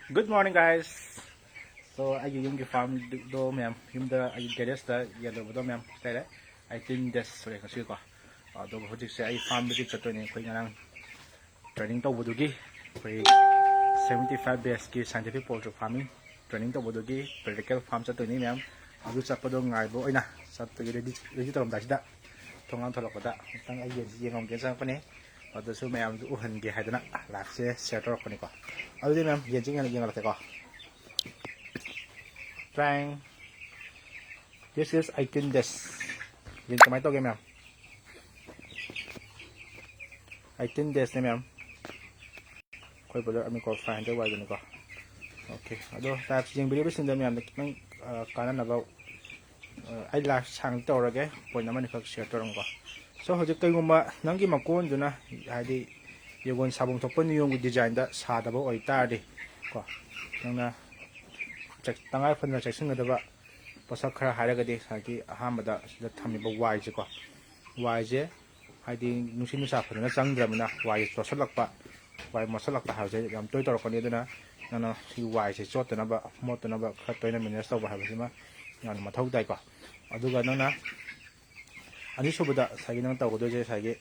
Good morning, guys. So, ayun yung farm do ma'am. Yung da ay garage da yellow do ma'am. Kaya I think that's right kasi ko. Do hojik se ay farm visit chato ni koi ngarang training to budugi. Koi 75 BSK scientific poultry farming training to budugi vertical farm chato ni ma'am. Adu chapo do ngai bo oina. Chato ready to ram da sida. Thongang tholok da. Tang ay yeng gen sang pa ni. ꯑꯗꯨꯁꯨ ꯃꯌꯥꯝꯗꯨ ꯎꯍꯟꯒꯦ ꯍꯥꯏꯗꯅ ꯂꯥꯏꯐꯁꯦ share ꯇꯧꯔꯛꯄꯅꯤꯀꯣ ꯑꯗꯨꯗꯤ ꯃꯌꯥꯝ ꯌꯦꯡꯉꯛꯇꯦꯀꯣ trying this is 18 days ꯌꯦꯟ ꯀꯃꯥꯏꯅ ꯇꯧꯒꯦ ꯃꯌꯥꯝ 18 days ꯅꯦ ꯃꯌꯥꯝ ꯑꯩꯈꯣꯏ ꯕ꯭ꯔꯗꯔ ꯑꯃꯤꯀꯣ 500 ꯋꯥꯏꯗꯅꯤꯀꯣ ꯑꯣꯀꯦ ꯑꯗꯣ ꯂꯥꯏꯐ ꯌꯦꯡꯕꯤꯔꯤꯕꯁꯤꯡꯗ ꯃꯌꯥꯝꯗ ꯈꯤꯇꯪ ꯀꯥꯟꯅꯅꯕ ꯑꯩ ꯂꯥꯏꯐ ꯁꯥꯡ ꯇꯧꯔꯒꯦ ꯄꯣꯏꯟ ꯑꯃꯅꯤꯈꯛ ꯁꯦꯌꯔ ꯇꯧꯔꯝꯀꯣ ꯁꯣ ꯍꯧꯖꯤꯛ ꯀꯩꯒꯨꯝꯕ ꯅꯪꯒꯤ ꯃꯀꯣꯟꯗꯨꯅ ꯍꯥꯏꯗꯤ ꯌꯦꯡꯒꯣꯟ ꯁꯥꯐꯝ ꯊꯣꯛꯄ ꯅꯤꯌꯣꯝꯒꯤ ꯗꯤꯖꯥꯏꯟꯗ ꯁꯥꯗꯕ ꯑꯣꯏꯇꯥꯔꯗꯤ ꯀꯣ ꯅꯪꯅ ꯇꯉꯥꯏ ꯐꯗꯅ ꯆꯦꯛꯁꯤꯟꯒꯗꯕ ꯄꯣꯠꯁꯛ ꯈꯔ ꯍꯥꯏꯔꯒꯗꯤ ꯉꯁꯥꯏꯒꯤ ꯑꯍꯥꯟꯕꯗ ꯁꯤꯗ ꯊꯝꯃꯤꯕ ꯋꯥꯏꯁꯦꯀꯣ ꯋꯥꯏꯁꯦ ꯍꯥꯏꯗꯤ ꯅꯨꯡꯁꯤꯠ ꯅꯨꯡꯁꯥ ꯐꯖꯅ ꯆꯪꯗ꯭ꯔꯕꯅꯤ나 ꯋꯥꯏꯁꯦ ꯆꯣꯠꯁꯤꯜꯂꯛꯄ ꯋꯥꯏ ꯃꯣꯠꯁꯤꯜꯂꯛꯄ ꯍꯥꯏꯕꯁꯦ ꯌꯥꯝ ꯇꯣꯏ ꯇꯧꯔꯛꯀꯅꯤ ꯑꯗꯨꯅ ꯅꯪꯅ ꯁꯤ ꯋꯥꯏꯁꯦ ꯆꯣꯠꯇꯅꯕ ꯃꯣꯠꯇꯅꯕ ꯈꯔ ꯇꯣꯏꯅ ꯃꯦꯅꯦꯖ ꯇꯧꯕ ꯍꯥꯏꯕꯁꯤꯃ ꯌꯥꯝꯅ ꯃꯊꯧ ꯇꯥꯏꯀꯣ ꯑꯗꯨꯒ ꯅꯪꯅ ꯑꯅꯤꯁꯨꯕꯗ ꯉꯁꯥꯏꯒꯤ ꯅꯪ ꯇꯧꯒꯗꯣꯏꯁꯦ ꯉꯁꯥꯏꯒꯤ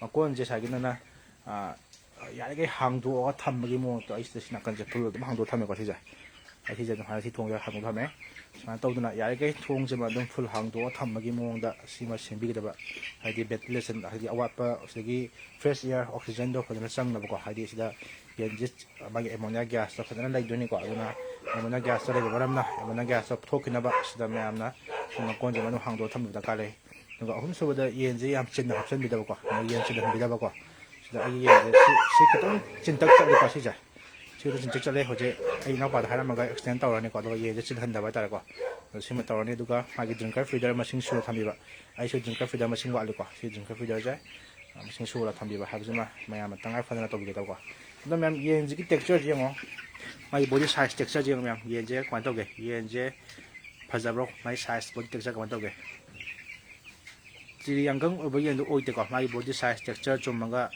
ꯃꯀꯣꯟꯁꯦ ꯉꯁꯥꯏꯒꯤ ꯅꯪꯅ ꯌꯥꯔꯤꯈꯩ ꯍꯥꯡꯗꯣꯛꯑꯒ ꯊꯝꯕꯒꯤ ꯃꯑꯣꯡꯗꯣ ꯑꯩ ꯁꯤꯗ ꯁꯤ ꯅꯥꯀꯟꯁꯦ ꯐꯨꯜ ꯑꯗꯨꯝ ꯍꯥꯡꯗꯣꯛꯑ ꯊꯝꯃꯦꯀꯣ ꯁꯤꯁꯦ ꯑꯩ ꯁꯤꯁꯦ ꯑꯗꯨꯝ ꯍꯥꯟꯅ ꯁꯤ ꯊꯣꯡꯁꯦ ꯍꯥꯡꯗꯣꯛꯑ ꯊꯝꯃꯦ ꯁꯨꯃꯥꯏꯅ ꯇꯧꯗꯅ ꯌꯥꯔꯤꯈꯩ ꯊꯣꯡꯁꯤꯃ ꯑꯗꯨꯝ ꯐꯨꯜ ꯍꯥꯡꯗꯣꯛꯑ ꯊꯝꯕꯒꯤ ꯃꯑꯣꯡꯗ ꯁꯤꯃ ꯁꯦꯝꯕꯤꯒꯗꯕ ꯍꯥꯏꯗꯤ ꯚꯦꯟꯇꯤꯂꯦꯁꯟ ꯍꯥꯏꯗꯤ ꯑꯋꯥꯠꯄ ꯁꯤꯗꯒꯤ ꯐ꯭ꯔꯦꯁ ꯏꯌꯥꯔ ꯑꯣꯛꯁꯤꯖꯦꯟꯗꯣ ꯐꯖꯅ ꯆꯪꯅꯕꯀꯣ ꯍꯥꯏꯗꯤ ꯁꯤꯗ ꯌꯦꯟꯁꯦ ꯃꯥꯒꯤ ꯑꯦꯃꯣꯅꯤꯌꯥ ꯒ꯭ꯌꯥꯁꯇꯣ ꯐꯖꯅ ꯂꯩꯗꯣꯏꯅꯤꯀꯣ ꯑꯗꯨꯅ ꯑꯦꯃꯣꯅꯤꯌꯥ ꯒ꯭ꯌꯥꯁꯇꯣ ꯂꯩꯕ ꯃꯔꯝꯅ ꯑꯦꯃꯣꯅꯤꯌꯥ ꯒ꯭ꯌꯥꯁꯇꯣ ꯊꯣꯛꯈꯤꯅꯕ ꯁꯤꯗ ꯃꯌꯥꯝꯅ ꯃꯀꯣꯟꯁꯦ ꯃꯅꯨꯡ ꯍꯥꯡꯗꯣꯛꯑ ꯊꯝꯕ ꯗꯔꯀꯥꯔ ꯂꯩ ꯑꯗꯨꯒ ꯑꯍꯨꯝꯁꯨꯕꯗ ꯌꯦꯟꯁꯦ ꯌꯥꯝ ꯆꯤꯟꯅ ꯍꯥꯞꯆꯤꯟꯕꯤꯗꯕꯀꯣ ꯌꯦꯟ ꯆꯤꯟꯍꯟꯕꯤꯗꯕꯀꯣ ꯁꯤꯗ ꯑꯩꯒꯤ ꯌꯦꯟꯁꯦ ꯁꯤ ꯈꯤꯇꯪ ꯆꯤꯟꯇꯛ ꯆꯠꯂꯤꯀꯣ ꯁꯤꯁꯦ ꯁꯤꯗ ꯆꯤꯟꯇꯛ ꯆꯠꯂꯦ ꯍꯧꯖꯤꯛ ꯑꯩ ꯏꯅꯥꯎꯄꯥꯗ ꯍꯥꯏꯔꯝꯃꯒ ꯑꯦꯛꯁꯇꯦꯟ ꯇꯧꯔꯅꯤꯀꯣ ꯑꯗꯨꯒ ꯌꯦꯟꯁꯦ ꯆꯤꯟꯍꯟꯗꯕ ꯍꯥꯏꯇꯥꯔꯦꯀꯣ ꯑꯗꯣ ꯁꯤꯃ ꯇꯧꯔꯅꯤ ꯑꯗꯨꯒ ꯃꯥꯒꯤ ꯗ꯭ꯔꯤꯡꯀꯔ ꯐꯤꯗꯔ ꯃꯁꯤꯡ ꯁꯨꯅ ꯊꯝꯕꯤꯕ ꯑꯩꯁꯨ ꯗ꯭ꯔꯤꯡꯀꯔ ꯐꯤꯗꯔ ꯃꯁꯤꯡ ꯋꯥꯠꯂꯤꯀꯣ ꯁꯤ ꯗ꯭ꯔꯤꯡꯀꯔ ꯐꯤꯗꯔꯁꯦ ꯃꯁꯤꯡ ꯁꯨꯔ ꯊꯝꯕꯤꯕ ꯍꯥꯏꯕꯁꯤꯃ ꯃꯌꯥꯝꯅ ꯇꯉꯥꯏ ꯐꯗꯅ ꯇꯧꯕꯤꯒꯗꯧꯕꯀꯣ ꯑꯗꯣ ꯃꯌꯥꯝ ꯌꯦꯟꯁꯤꯒꯤ ꯇꯦꯛꯆꯔꯁꯤ ꯌꯦꯡꯉꯣ ꯃꯥꯒꯤ ꯕꯣꯗꯤ ꯁꯥꯏꯖ ꯇꯦꯛꯆꯔꯁꯤ ꯌꯦꯡꯉꯣ ꯃꯌꯥꯝ ꯌꯦꯟꯁꯦ ꯀꯃꯥꯏꯅ ꯇꯧꯒꯦ ꯌꯦꯟꯁꯦ ꯐꯖꯕ꯭ꯔꯣ ꯃꯥꯒꯤ ꯁꯥꯏꯖ ꯕꯣꯗꯤ ꯇꯦꯛꯆꯔ ꯀꯃꯥꯏꯅ ꯇꯧꯒꯦ ꯆꯤꯔꯤ ꯌꯥꯡꯀꯪ ꯑꯣꯏꯕ ꯌꯦꯟꯗꯣ ꯑꯣꯏꯗꯦꯀꯣ ꯃꯥꯒꯤ ꯕꯣꯗꯤ ꯁꯥꯏꯖ ꯇꯦꯛꯆꯔ ꯆꯨꯝꯃꯒ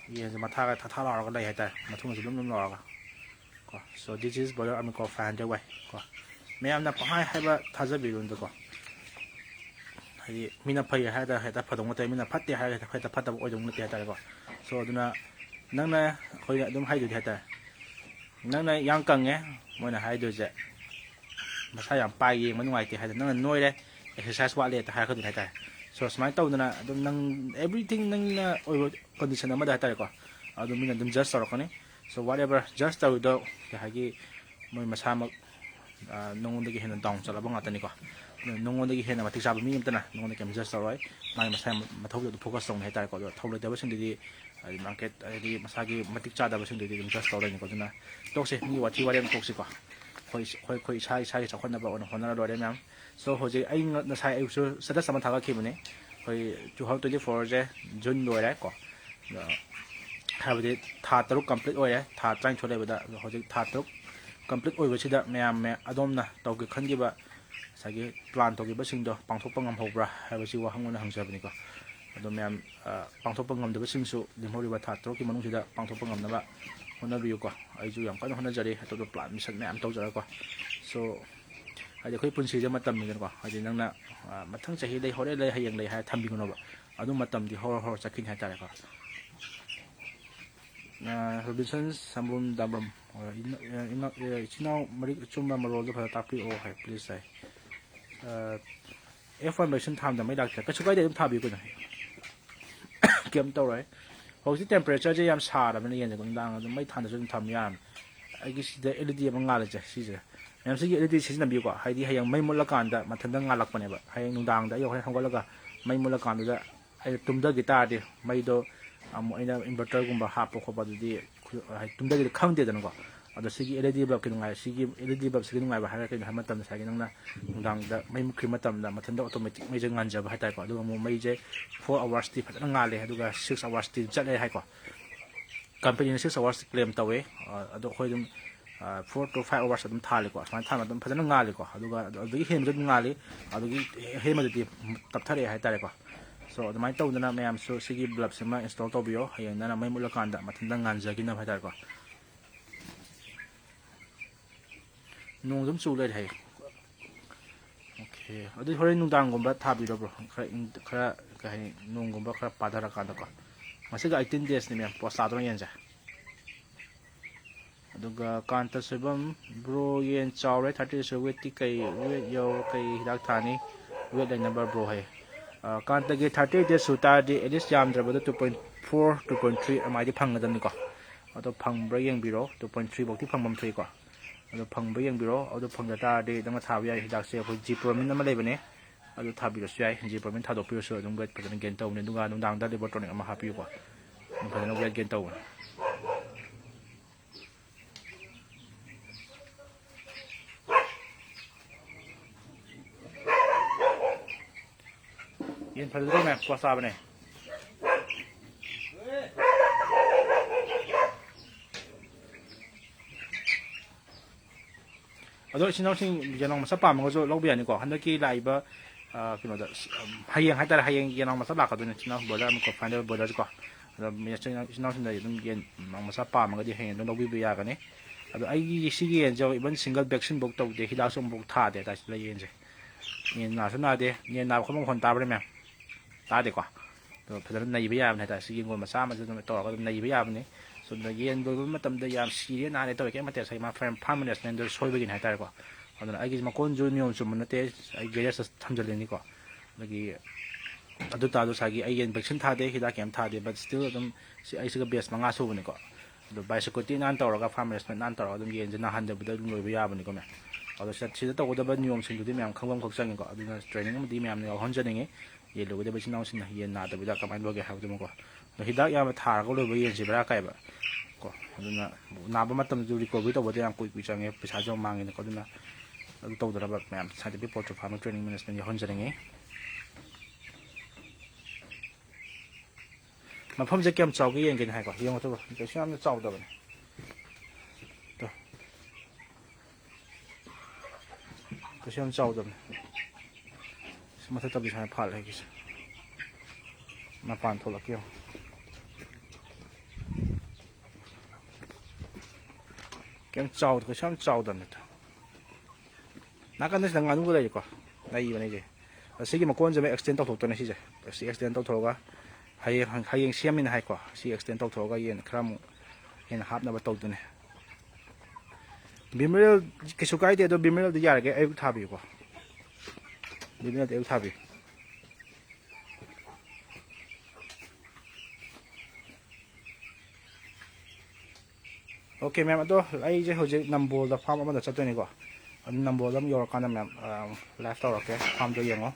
ꯌꯦꯟꯁꯦ ꯃꯊꯥꯒ ꯊꯥꯊꯥ ꯂꯥꯎꯔꯒ ꯂꯩ ꯍꯥꯏꯇꯥꯔꯦ ꯃꯊꯨꯡꯁꯨ ꯂꯨꯝ ꯂꯥꯎꯔꯒ ꯀꯣ ꯁꯣ ꯗꯤꯁ ꯏꯁ ꯕꯣꯏꯂꯔ ꯑꯃꯤꯀꯣ 500 ꯋꯥꯏ ꯀꯣ ꯃꯌꯥꯝꯅ ꯄꯪꯍꯥꯏ ꯍꯥꯏꯕ ꯊꯥꯖꯕꯤꯔꯨꯅꯨꯀꯣ ꯍꯥꯏꯗꯤ ꯃꯤꯅ ꯐꯩ ꯍꯥꯏꯔꯒ ꯍꯦꯛꯇ ꯐꯗꯧ ꯅꯠꯇꯦ ꯃꯤꯅ ꯐꯠꯇꯦ ꯍꯥꯏꯔꯒ ꯍꯦꯛꯇ ꯐꯠꯇꯕ ꯑꯣꯏꯗꯧ ꯅꯠꯇꯦ ꯍꯥꯏꯇꯥꯔꯦꯀꯣ ꯁꯣ ꯑꯗꯨꯅ ꯅꯪꯅ ꯑꯩꯈꯣꯏꯅ ꯑꯗꯨꯝ ꯍꯥꯏꯗꯣꯏꯗꯤ ꯍꯥꯏꯇꯥꯔꯦ ꯅꯪꯅ ꯌꯥꯝ ꯀꯪꯉꯦ ꯃꯣꯏꯅ ꯍꯥꯏꯗꯣꯏꯁꯦ ꯃꯁꯥ ꯌꯥꯝ ꯄꯥꯏ ꯌꯦꯡꯕ ꯅꯨꯡꯉꯥꯏꯇꯦ ꯍꯥꯏꯗꯅ ꯅꯪꯅ ꯅꯣꯏꯔꯦ ꯑꯦꯛꯁꯔꯁꯥꯏꯁ ꯋꯥꯠꯂꯦ ꯍꯦꯛꯇ ꯍꯥꯏꯔꯛꯀꯗꯣꯏꯅꯤ ꯍꯥꯏꯇꯥꯔꯦ ꯁꯣ ꯁꯨꯃꯥꯏꯅ ꯇꯧꯗꯅ ꯑꯗꯨꯝ ꯅꯪ ꯑꯦꯕ꯭ꯔꯤꯊꯤꯡ ꯅꯪꯅ ꯑꯣꯏꯕ ꯀꯟꯗꯤꯁꯟ ꯑꯃꯗ ꯍꯥꯏꯇꯥꯔꯦꯀꯣ ꯑꯗꯨ ꯃꯤꯅ ꯑꯗꯨꯝ ꯖꯁ ꯇꯧꯔꯛꯀꯅꯤ ꯁꯣ ꯋꯥꯠ ꯑꯦꯚꯔ ꯖꯁ ꯇꯧꯔꯤꯗꯣ ꯀꯩ ꯍꯥꯏꯒꯤ ꯃꯣꯏ ꯃꯁꯥꯃꯛ ꯅꯉꯣꯟꯗꯒꯤ ꯍꯦꯟꯅ ꯗꯥꯎꯟ ꯆꯠꯂꯕ ꯉꯥꯛꯇꯅꯤꯀꯣ ꯅꯉꯣꯟꯗꯒꯤ ꯍꯦꯟꯅ ꯃꯇꯤꯛ ꯆꯥꯕ ꯃꯤ ꯑꯃꯇꯅ ꯅꯉꯣꯟꯗ ꯀꯩꯝ ꯖꯁ ꯇꯧꯔꯣꯏ ꯃꯥꯒꯤ ꯃꯁꯥ ꯃꯊꯧꯗꯣ ꯑꯗꯨꯝ ꯐꯣꯀꯁ ꯇꯧꯅꯤ ꯍꯥꯏꯇꯥꯔꯦꯀꯣ ꯑꯗꯣ ꯊꯧ ꯂꯩꯇꯕꯁꯤꯡꯗꯨꯗꯤ ꯍꯥꯏꯗꯤ ꯃꯥꯔꯀꯦꯠ ꯍꯥꯏꯗꯤ ꯃꯁꯥꯒꯤ ꯃꯇꯤꯛ ꯆꯥꯗꯕꯁꯤꯡꯗꯨꯗꯤ ꯑꯗꯨꯝ ꯖꯁ ꯇꯧꯔꯅꯤꯀꯣ ꯑꯗꯨꯅ ꯇꯣꯛꯁꯦ ꯃꯤ ꯋꯥꯊꯤ ꯋꯥꯔꯦꯝ ꯇꯣꯛꯁꯤꯀꯣ ꯑꯩꯈꯣꯏ ꯏꯁꯥꯒꯤ ꯆꯥꯎꯈꯠꯅꯕ ꯑꯣꯏꯅ ꯍꯣꯠꯅꯔ ꯂꯣꯏꯔꯦ ꯃꯌꯥꯝ ꯁꯣ ꯍꯧꯖꯤꯛ ꯑꯩ ꯉꯁꯥꯏ ꯑꯌꯨꯛꯁꯨ ꯁꯇꯦꯇꯁ ꯑꯃ ꯊꯥꯒꯠꯈꯤꯕꯅꯦ ꯑꯩꯈꯣꯏ 2024ꯁꯦ ꯖꯨꯟ ꯂꯣꯏꯔꯦ ꯀꯣ ꯍꯥꯏꯕꯗꯤ ꯊꯥ 6 ꯀꯝꯄ꯭ꯂꯤꯠ ꯑꯣꯏꯔꯦ ꯊꯥ 13 ꯂꯩꯕꯗ ꯍꯧꯖꯤꯛ ꯊꯥ 6 ꯀꯝꯄ꯭ꯂꯤꯠ ꯑꯣꯏꯕꯁꯤꯗ ꯃꯌꯥꯝ ꯑꯗꯣꯝꯅ ꯇꯧꯒꯦ ꯈꯟꯈꯤꯕ ꯉꯁꯥꯏꯒꯤ ꯄ꯭ꯂꯥꯟ ꯇꯧꯈꯤꯕꯁꯤꯡꯗꯣ ꯄꯥꯡꯊꯣꯛꯄ ꯉꯝꯍꯧꯕ꯭ꯔꯥ ꯍꯥꯏꯕꯁꯤ ꯋꯥꯍꯪ ꯑꯣꯏꯅ ꯍꯪꯖꯕꯅꯤꯀꯣ ꯑꯗꯣ ꯃꯌꯥꯝ ꯄꯥꯡꯊꯣꯛꯄ ꯉꯝꯗꯕꯁꯤꯡꯁꯨ ꯂꯦꯝꯍꯧꯔꯤꯕ ꯊꯥ 6ꯀꯤ ꯃꯅꯨꯡꯁꯤꯗ ꯄꯥꯡꯊꯣꯛꯄ ꯉꯝꯅꯕ ꯍꯣꯠꯅꯕꯤꯌꯨꯀꯣ ꯑꯩꯁꯨ ꯌꯥꯝ ꯀꯟꯅ ꯍꯣꯠꯅꯖꯔꯤ ꯑꯇꯣꯞꯄ ꯄ꯭ꯂꯥꯟ ꯃꯤꯁꯟ ꯃꯌꯥꯝ ꯇꯧꯖꯔꯀꯣ ꯁꯣ ꯍꯥꯏꯗꯤ ꯑꯩꯈꯣꯏ ꯄꯨꯟꯁꯤꯁꯦ ꯃꯇꯝꯅꯤꯗꯅꯀꯣ ꯍꯥꯏꯗꯤ ꯅꯪꯅ ꯃꯊꯪ ꯆꯍꯤ ꯂꯩ ꯍꯣꯔꯦꯟ ꯂꯩ ꯍꯌꯦꯡ ꯂꯩ ꯍꯥꯏꯔ ꯊꯝꯕꯤꯒꯅꯣꯕ ꯑꯗꯨ ꯃꯇꯝꯗꯤ ꯍꯧꯔ ꯆꯠꯈꯤꯅꯤ ꯍꯥꯏꯇꯥꯔꯦꯀꯣ ꯔꯣꯕꯤꯟꯁꯟ ꯁꯝꯕꯨꯟ ꯗꯥꯝꯕꯝ ꯏꯆꯤꯜ ꯏꯅꯥꯎ ꯃꯔꯤꯛ ꯑꯆꯨꯝꯕ ꯃꯔꯣꯜꯗꯣ ꯐꯖꯅ ꯇꯥꯛꯄꯤꯔꯛꯑꯣ ꯍꯥꯏ ꯄ꯭ꯂꯤꯁ ꯍꯥꯏ F1 ꯚꯦꯛꯁꯤꯟ ꯊꯥꯝꯗ ꯃꯩ ꯂꯥꯛꯇ꯭ꯔꯦ ꯀꯩꯁꯨ ꯀꯥꯏꯗꯦ ꯑꯗꯨꯝ ꯊꯥꯕꯤꯌꯨ ꯀꯩꯅꯣ ꯀꯩꯝ ꯇꯧꯔꯣꯏ ꯍꯧꯖꯤꯛ ꯇꯦꯝꯄꯔꯦꯆꯔꯁꯦ ꯌꯥꯝ ꯁꯥꯔꯕꯅꯤꯅ ꯌꯦꯟꯁꯦ ꯅꯨꯡꯗꯥꯡ ꯑꯗꯨꯝ ꯃꯩ ꯊꯥꯟꯗꯁꯨ ꯑꯗꯨꯝ ꯊꯝ ꯌꯥꯔꯝꯅꯤ ꯑꯩꯒꯤ ꯁꯤꯗ LED ꯑꯃ ꯉꯥꯜꯂꯤꯁꯦ ꯁꯤꯁꯦ ꯃꯌꯥꯝ ꯁꯤꯒꯤ LED ꯁꯤꯖꯤꯟꯅꯕꯤꯌꯨꯀꯣ ꯍꯥꯏꯗꯤ ꯍꯌꯦꯡ ꯃꯩ ꯃꯨꯠꯂꯀꯥꯟꯗ ꯃꯊꯟꯇ ꯉꯥꯜꯂꯛꯄꯅꯦꯕ ꯍꯌꯦꯡ ꯅꯨꯡꯗꯥꯡꯗ ꯑꯩ ꯍꯣꯔꯦꯟ ꯍꯧꯒꯠꯂꯒ ꯃꯩ ꯃꯨꯠꯂꯀꯥꯟꯗꯨꯗ ꯑꯩꯅ ꯇꯨꯝꯊꯈꯤ ꯇꯥꯔꯗꯤ ꯃꯩꯗꯣ ꯑꯃꯨꯛ ꯑꯩꯅ ꯏꯟꯚꯔꯇꯔꯒꯨꯝꯕ ꯍꯥꯞꯄ ꯈꯣꯠꯄ ꯑꯗꯨꯗꯤ ꯇꯨꯝꯊꯈꯤꯗꯤ ꯈꯪꯗꯦꯗꯅꯀꯣ ꯑꯗꯣ ꯁꯤꯒꯤ LED ꯕꯜꯕꯀꯤ ꯅꯨꯡꯉꯥꯏꯕ ꯁꯤꯒꯤ LED ꯕꯜꯕꯁꯤꯒꯤ ꯅꯨꯡꯉꯥꯏꯕ ꯍꯥꯏꯔꯒ ꯀꯩꯅꯣ ꯍꯥꯏꯕ ꯃꯇꯝꯗ ꯉꯁꯥꯏꯒꯤ ꯅꯪꯅ ꯅꯨꯡꯗꯥꯡꯗ ꯃꯩ ꯃꯨꯠꯈꯤꯕ ꯃꯇꯝꯗ ꯃꯊꯟꯇ ꯑꯣꯇꯣꯃꯦꯇꯤꯛ ꯃꯩꯁꯦ ꯉꯥꯟꯖꯕ ꯍꯥꯏꯇꯥꯔꯦꯀꯣ ꯑꯗꯨꯒ ꯑꯃꯨꯛ ꯃꯩꯁꯦ 4 ꯑꯋꯥꯔꯁꯇꯤ ꯐꯖꯅ ꯉꯥꯜꯂꯦ ꯑꯗꯨꯒ 6 ꯑꯋꯥꯔꯁꯇꯤ ꯆꯠꯂꯦ ꯍꯥꯏꯀꯣ ꯀꯝꯄꯅꯤꯅ 6 ꯑꯋꯥꯔꯁ ꯀ꯭ꯂꯦꯝ ꯇꯧꯋꯦ ꯑꯗꯣ ꯑꯩꯈꯣꯏ ꯑꯗꯨꯝ 4 to 5 ꯑꯋꯥꯔꯁ ꯑꯗꯨꯝ ꯊꯥꯜꯂꯤꯀꯣ ꯁꯨꯃꯥꯏꯅ ꯊꯥꯟꯕ ꯑꯗꯨꯝ ꯐꯖꯅ ꯉꯥꯜꯂꯤꯀꯣ ꯑꯗꯨꯒ ꯑꯗꯨꯗꯒꯤ ꯍꯦꯟꯕꯁꯨ ꯑꯗꯨꯝ ꯉꯥꯜꯂꯤ ꯑꯗꯨꯒꯤ ꯍꯦꯟꯕꯗꯨꯗꯤ ꯇꯞꯊꯔꯛꯑꯦ ꯍꯥꯏꯇꯥꯔꯦꯀꯣ ꯁꯣ ꯑꯗꯨꯃꯥꯏꯅ ꯇꯧꯗꯅ ꯃꯌꯥꯝꯁꯨ ꯁꯤꯒꯤ ꯕꯜꯕꯁꯤꯃ ꯏꯟꯁꯇꯣꯜ ꯇꯧꯕꯤꯌꯣ ꯍꯌꯦꯡ ꯅꯪꯅ ꯃꯩ ꯃꯨꯠꯂꯀꯥꯟꯗ ꯃꯊꯟꯇ ꯉꯥꯟꯖꯈꯤꯅꯕ ꯍꯥꯏꯇꯥꯔꯦꯀꯣ ꯅꯣꯡ ꯑꯗꯨꯝ ꯆꯨ ꯂꯩꯔꯦ ꯍꯥꯏꯌꯦ ꯑꯣꯀꯦ ꯑꯗꯨ ꯍꯣꯔꯦꯟ ꯅꯨꯡꯗꯥꯡꯒꯨꯝꯕ ꯊꯥꯕꯤꯔꯕ꯭ꯔꯣ ꯈꯔ ꯀꯩ ꯍꯥꯏꯅꯤ ꯅꯣꯡꯒꯨꯝꯕ ꯈꯔ ꯄꯥꯊꯔꯀꯥꯟꯗꯀꯣ ꯃꯁꯤꯒ 18 daysꯅꯤ ꯃꯦꯝ ꯄꯣꯁ ꯇꯥꯗꯧꯅ ꯌꯦꯟꯁꯦ ꯑꯗꯨꯒ ꯀꯥꯟꯇ ꯁꯣꯏꯕꯝ ꯕ꯭ꯔꯣ ꯌꯦꯟ ꯆꯥꯎꯔꯦ 30 days ꯋꯦꯠꯇꯤ ꯀꯩ ꯋꯦꯠ ꯌꯧ ꯀꯩ ꯍꯤꯗꯥꯛ ꯊꯥꯅꯤ ꯋꯦꯠ ꯂꯩꯅꯕ ꯕ꯭ꯔꯣ ꯍꯥꯏ ꯀꯥꯟꯇꯒꯤ 30 days ꯁꯨ ꯇꯥꯔꯗꯤ ꯑꯦꯠꯂꯤꯁ ꯌꯥꯝꯗ꯭ꯔꯕꯗ 2.4 2.3 ꯑꯗꯨꯃꯥꯏꯗꯤ ꯐꯪꯒꯗꯕꯅꯤꯀꯣ ꯑꯗꯣ ꯐꯪꯕ꯭ꯔꯥ ꯌꯦꯡꯕꯤꯔꯣ 2.3 ꯐꯧꯗꯤ ꯐꯪꯐꯝ ꯊꯣꯛꯏꯀꯣ ꯑꯗꯣ ꯐꯪꯕ ꯌꯦꯡꯕꯤꯔꯣ ꯑꯗꯨ ꯐꯪꯗ ꯇꯥꯔꯗꯤ ꯅꯪꯅ ꯊꯥꯕ ꯌꯥꯏ ꯍꯤꯗꯥꯛꯁꯦ ꯑꯩꯈꯣꯏ ꯖꯤꯄ꯭ꯔꯣꯃꯤꯟ ꯑꯃ ꯂꯩꯕꯅꯦ ꯑꯗꯨ ꯊꯥꯕꯤꯔꯁꯨ ꯌꯥꯏ ꯖꯤꯄ꯭ꯔꯣꯃꯤꯟ ꯊꯥꯗꯣꯛꯄꯤꯔꯁꯨ ꯑꯗꯨꯝ ꯋꯦꯠ ꯐꯖꯅ ꯒꯦꯟ ꯇꯧꯕꯅꯤ ꯑꯗꯨꯒ ꯅꯨꯡꯗꯥꯡꯗ ꯂꯤꯚꯔ ꯇꯣꯅꯤꯛ ꯑꯃ ꯍꯥꯞꯄꯤꯌꯨꯀꯣ ꯑꯗꯨꯝ ꯐꯖꯅ ꯋꯦꯠ ꯒꯦꯟ ꯇꯧꯕꯅꯤ ꯌꯦꯟ ꯐꯖꯗ꯭ꯔꯣ ꯃꯦꯝ ꯄꯣꯁ ꯇꯥꯕꯅꯦ ꯑꯗꯣ ꯏꯆꯤꯟ ꯏꯅꯥꯎꯁꯤꯡ ꯌꯦꯅꯥꯎ ꯃꯆꯥ ꯄꯥꯝꯃꯒꯁꯨ ꯂꯧꯕ ꯌꯥꯅꯤꯀꯣ ꯍꯟꯗꯛꯀꯤ ꯂꯥꯛꯏꯕ ꯀꯩꯅꯣꯗ ꯍꯌꯦꯡ ꯍꯥꯏꯇꯥꯔꯦ ꯍꯌꯦꯡ ꯌꯦꯅꯥꯎ ꯃꯆꯥ ꯂꯥꯛꯀꯗꯣꯏꯅꯤ ꯏꯆꯤꯟ ꯏꯅꯥꯎ ꯕꯣꯏꯂꯔ ꯑꯃꯨꯛꯀ ꯐꯥꯏꯅꯦꯜ ꯕꯣꯏꯂꯔꯁꯤꯀꯣ ꯑꯗꯣ ꯏꯆꯤꯟ ꯏꯅꯥꯎꯁꯤꯡꯗ ꯑꯗꯨꯝ ꯌꯦꯅꯥꯎ ꯃꯆꯥ ꯄꯥꯝꯃꯒꯗꯤ ꯍꯌꯦꯡ ꯑꯗꯨꯝ ꯂꯧꯕꯤꯕ ꯌꯥꯒꯅꯤ ꯑꯗꯣ ꯑꯩꯒꯤ ꯁꯤꯒꯤ ꯌꯦꯟꯁꯦ ꯏꯚꯟ ꯁꯤꯡꯒꯜ ꯚꯦꯛꯁꯤꯟꯐꯧ ꯇꯧꯗꯦ ꯍꯤꯗꯥꯛꯁꯨ ꯑꯃꯐꯥꯎ ꯊꯥꯗꯦ ꯍꯥꯏꯇꯥꯔꯦ ꯂꯩ ꯌꯦꯟꯁꯦ ꯌꯦꯟ ꯅꯥꯁꯨ ꯅꯥꯗꯦ ꯌꯦꯟ ꯅꯥꯕ ꯈꯣꯠꯄ ꯃꯈꯣꯟ ꯇꯥꯕ꯭ꯔꯥ ꯃꯦꯝ ꯇꯥꯗꯦꯀꯣ ꯑꯗꯣ ꯐꯖꯅ ꯅꯩꯕ ꯌꯥꯕꯅꯤ ꯍꯥꯏꯇꯥꯔꯦ ꯁꯤ ꯌꯦꯡꯒꯣꯟ ꯃꯆꯥ ꯑꯃꯁꯨ ꯑꯗꯨꯝ ꯇꯧꯔꯒ ꯑꯗꯨꯝ ꯅꯩꯕ ꯌꯥꯕꯅꯤ ꯁꯣꯝꯗ ꯌꯦꯟ ꯂꯣꯏꯕ ꯃꯇꯝꯗ ꯌꯥꯝ ꯁꯤꯔꯦ ꯅꯥꯔꯦ ꯇꯧꯋꯦ ꯀꯩ ꯃꯇꯦ ꯉꯁꯥꯏ ꯃꯥ ꯐꯥꯔꯝ ꯃꯦꯅꯦꯖꯃꯦꯟꯗꯨ ꯁꯣꯏꯕꯒꯤꯅꯤ ꯍꯥꯏꯇꯥꯔꯦꯀꯣ ꯑꯗꯨꯅ ꯑꯩꯒꯤ ꯃꯀꯣꯟꯁꯨ ꯅꯤꯌꯣꯝ ꯆꯨꯝꯕ ꯅꯠꯇꯦ ꯑꯩ ꯒꯦꯔꯦꯖꯇ ꯊꯝꯖꯤꯜꯂꯤꯅꯤꯀꯣ ꯑꯗꯒꯤ ꯑꯗꯨ ꯇꯥꯔꯁꯨ ꯉꯁꯥꯏꯒꯤ ꯑꯩ ꯌꯦꯟ ꯚꯦꯛꯁꯤꯟ ꯊꯥꯗꯦ ꯍꯤꯗꯥꯛ ꯀꯩꯝ ꯊꯥꯗꯦ ꯕꯠ ꯁ꯭ꯇꯤꯜ ꯑꯗꯨꯝ ꯑꯩꯁꯤꯒ ꯕꯦꯁ 5 ꯁꯨꯕꯅꯤꯀꯣ ꯑꯗꯣ ꯕꯥꯏꯑꯣꯁꯦꯀ꯭ꯌꯨꯔꯤꯇꯤ ꯅꯥꯟ ꯇꯧꯔꯒ ꯐꯥꯔꯝ ꯃꯦꯅꯦꯖꯃꯦꯟ ꯅꯥꯟ ꯇꯧꯔꯒ ꯑꯗꯨꯝ ꯌꯦꯟꯁꯦ ꯅꯥꯍꯟꯗꯕꯤꯗ ꯑꯗꯨꯝ ꯂꯣꯏꯕ ꯌꯥꯕꯅꯤꯀꯣ ꯃꯦꯝ ꯑꯗꯣ ꯁꯤꯗ ꯇꯧꯒꯗꯕ ꯅꯤꯌꯣꯝꯁꯤꯡꯗꯨꯗꯤ ꯃꯌꯥꯝ ꯈꯪꯐꯝ ꯈꯛ ꯆꯪꯉꯤꯀꯣ ꯑꯗꯨꯅ ꯇ꯭ꯔꯦꯅꯤꯡ ꯑꯃꯗꯤ ꯃꯌꯥꯝꯅ ꯌꯥꯎꯍꯟꯖꯅꯤꯡꯉꯤ ꯌꯦꯟ ꯂꯣꯏꯒꯗꯕ ꯏꯆꯤꯟ ꯏꯅꯥꯎꯁꯤꯡꯅ ꯌꯦꯟ ꯅꯥꯗꯕꯤꯗ ꯀꯃꯥꯏꯅ ꯂꯣꯏꯒꯦ ꯍꯥꯏꯕꯗꯨꯃꯀꯣ ꯑꯗꯣ ꯍꯤꯗꯥꯛ ꯌꯥꯝꯅ ꯊꯥꯔꯒ ꯂꯣꯏꯕ ꯌꯦꯟꯁꯤ ꯕꯦꯔꯥ ꯀꯥꯏꯕ ꯀꯣ ꯑꯗꯨꯅ ꯅꯥꯕ ꯃꯇꯝꯗꯁꯨ ꯔꯤꯀꯣꯕꯔꯤ ꯇꯧꯕꯗ ꯌꯥꯝ ꯀꯨꯏ ꯆꯪꯉꯦ ꯄꯩꯁꯥꯁꯨ ꯌꯥꯝ ꯃꯥꯡꯉꯤꯅꯀꯣ ꯑꯗꯨꯅ ꯑꯗꯨ ꯇꯧꯗꯅꯕ ꯃꯌꯥꯝ ꯁꯥꯏꯟꯇꯤꯐꯤꯛ ꯄꯣꯔꯇ꯭ꯔꯣ ꯐꯥꯔꯃꯔ ꯇ꯭ꯔꯦꯅꯤꯡ ꯃꯦꯅꯦꯖꯃꯦꯟ ꯌꯥꯎꯍꯟꯖꯅꯤꯡꯉꯤ ꯃꯐꯝꯁꯦ ꯀꯌꯥꯝ ꯆꯥꯎꯒꯦ ꯌꯦꯡꯒꯦꯅ ꯍꯥꯏꯀꯣ ꯌꯦꯡꯉꯣ ꯀꯩꯁꯨ ꯌꯥꯝꯅ ꯆꯥꯎꯗꯕꯅꯤ ꯀꯩꯁꯨ ꯌꯥꯝ ꯆꯥꯎꯗꯕꯅꯤ ꯃꯊꯛꯇꯕꯨꯗꯤ ꯁꯨꯃꯥꯏꯅ ꯐꯥꯜꯂꯦ ꯑꯩꯒꯤꯁꯦ ꯃꯄꯥꯟ ꯊꯣꯛꯂꯛꯀꯦ ꯌꯦꯡꯉꯣ ꯀꯩꯝ ꯆꯥꯎꯗ ꯀꯩꯁꯨ ꯌꯥꯝ ꯆꯥꯎꯗꯕꯅꯤꯗ ꯅꯥꯀꯟꯗ ꯁꯤꯗ ꯉꯥꯅꯨꯒ ꯂꯩꯔꯤꯀꯣ ꯂꯩꯕꯅꯦ ꯑꯩꯁꯦ ꯑꯁꯤꯒꯤ ꯃꯀꯣꯟꯁꯦ ꯑꯦꯛꯁꯇꯦꯟ ꯇꯧꯊꯣꯛꯇꯣꯏꯅꯦ ꯁꯤꯁꯦ ꯁꯤ ꯑꯦꯛꯁꯇꯦꯟ ꯇꯧꯊꯣꯛꯑꯒ ꯍꯌꯦꯡ ꯁꯦꯝꯃꯤꯅ ꯍꯥꯏꯀꯣ ꯁꯤ ꯑꯦꯛꯁꯇꯦꯟ ꯇꯧꯊꯣꯛꯑꯒ ꯌꯦꯟ ꯈꯔ ꯑꯃꯨꯛ ꯍꯦꯟꯅ ꯍꯥꯞꯅꯕ ꯇꯧꯗꯣꯏꯅꯦ ꯕꯤꯃꯔꯦꯜ ꯀꯩꯁꯨ ꯀꯥꯏꯗꯦ ꯑꯗꯣ ꯕꯤꯃꯔꯦꯜꯗꯤ ꯌꯥꯔꯒꯦ ꯑꯌꯨꯛ ꯊꯥꯕꯤꯌꯨꯀꯣ ꯕꯤꯃꯔꯦꯜꯗꯤ ꯑꯌꯨꯛ ꯊꯥꯕꯤꯌꯨ ꯑꯣꯀꯦ ꯃꯦꯝ ꯑꯗꯣ ꯑꯩꯁꯦ ꯍꯧꯖꯤꯛ ꯅꯝꯕꯣꯜꯗ ꯐꯥꯔꯝ ꯑꯃꯗ ꯆꯠꯇꯣꯏꯅꯤꯀꯣ ꯑꯗꯨ ꯅꯝꯕꯣꯜꯗ ꯑꯃꯨꯛ ꯌꯧꯔꯀꯥꯟꯗ ꯃꯦꯝ ꯂꯥꯏꯚ ꯇꯧꯔꯛꯀꯦ ꯐꯥꯔꯝꯗꯣ ꯌꯦꯡꯉꯣ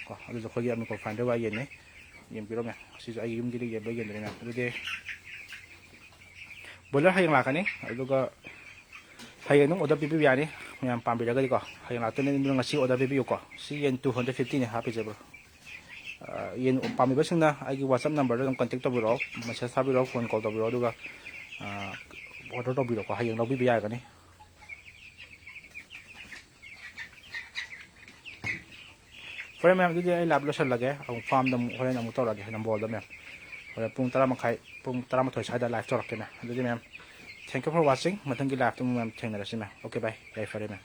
ꯀꯣ ꯑꯗꯨꯁꯨ ꯑꯩꯈꯣꯏꯒꯤ ꯑꯃꯤꯀꯣ ꯐꯥꯏꯟꯗꯔ ꯋꯥ ꯌꯦꯟꯅꯤ ꯌꯦꯡꯕꯤꯔꯣ ꯃꯦꯝ ꯁꯤꯁꯨ ꯑꯩꯒꯤ ꯌꯨꯝꯒꯤꯗꯤ ꯌꯦꯟꯕ ꯌꯦꯟꯗꯨꯅꯤ ꯃꯦꯝ ꯑꯗꯨꯗꯤ ꯕꯣꯏꯂꯔ ꯍꯌꯦꯡ ꯂꯥꯛꯀꯅꯤ ꯑꯗꯨꯒ ꯍꯌꯦꯡ ꯑꯗꯨꯝ ꯑꯣꯔꯗꯔ ꯄꯤꯕꯤꯕ ꯌꯥꯅꯤ ꯃꯌꯥꯝ ꯄꯥꯝꯕꯤꯔꯒꯗꯤꯀꯣ ꯍꯌꯦꯡ ꯂꯥꯛꯇꯣꯏꯅꯤ ꯑꯗꯨꯅ ꯉꯁꯤ ꯑꯣꯔꯗꯔ ꯄꯤꯕꯤꯌꯨꯀꯣ ꯁꯤ ꯌꯦꯟ 250ꯅꯤ ꯍꯥꯞꯄꯤꯖꯕ꯭ꯔꯣ ꯌꯦꯟ ꯄꯥꯝꯕꯤꯕꯁꯤꯡꯅ ꯑꯩꯒꯤ ꯋꯥꯆꯞ ꯅꯝꯕꯔꯗ ꯑꯗꯨꯝ ꯀꯟꯇꯦꯛ ꯇꯧꯕꯤꯔꯛꯑꯣ ꯃꯦꯁꯦꯖ ꯊꯥꯕꯤꯔꯛꯑꯣ ꯐꯣꯟ ꯀꯣꯜ ꯇꯧꯕꯤꯔꯛꯑꯣ ꯑꯗꯨꯒ ꯑꯣꯔꯗꯔ ꯇꯧꯕꯤꯔꯣꯀꯣ ꯍꯌꯦꯡ ꯂꯧꯕꯤꯕ ꯌꯥꯒꯅꯤ ꯐꯔꯦ ꯃꯦꯝ ꯑꯗꯨꯗꯤ ꯑꯩ ꯂꯥꯏꯚ ꯂꯣꯏꯁꯤꯜꯂꯒꯦ ꯑꯃꯨꯛ ꯐꯥꯔꯝꯗ ꯑꯃꯨꯛ ꯍꯣꯔꯦꯟ ꯑꯃꯨꯛ ꯇꯧꯔꯛꯑꯒꯦ ꯅꯝꯕꯣꯜꯗ ꯃꯦꯝ ꯍꯣꯔꯦꯟ ꯄꯨꯡ 10 ꯃꯈꯥꯏ ꯄꯨꯡ 11 ꯁ꯭ꯋꯥꯏꯗ ꯂꯥꯏꯚ ꯇꯧꯔꯛꯀꯦ ꯃꯦꯝ ꯑꯗꯨꯗꯤ ꯃꯦꯝ ꯊꯦꯡꯛ ꯌꯨ ꯐꯣꯔ ꯋꯥꯆꯤꯡ ꯃꯊꯪꯒꯤ ꯂꯥꯏꯚꯇ ꯃꯦꯝ ꯊꯦꯡꯅꯔꯁꯤ ꯃꯦꯝ ꯑꯣꯀꯦ ꯕꯥꯏ ꯌꯥꯏ ꯐꯔꯦ ꯃꯦꯝ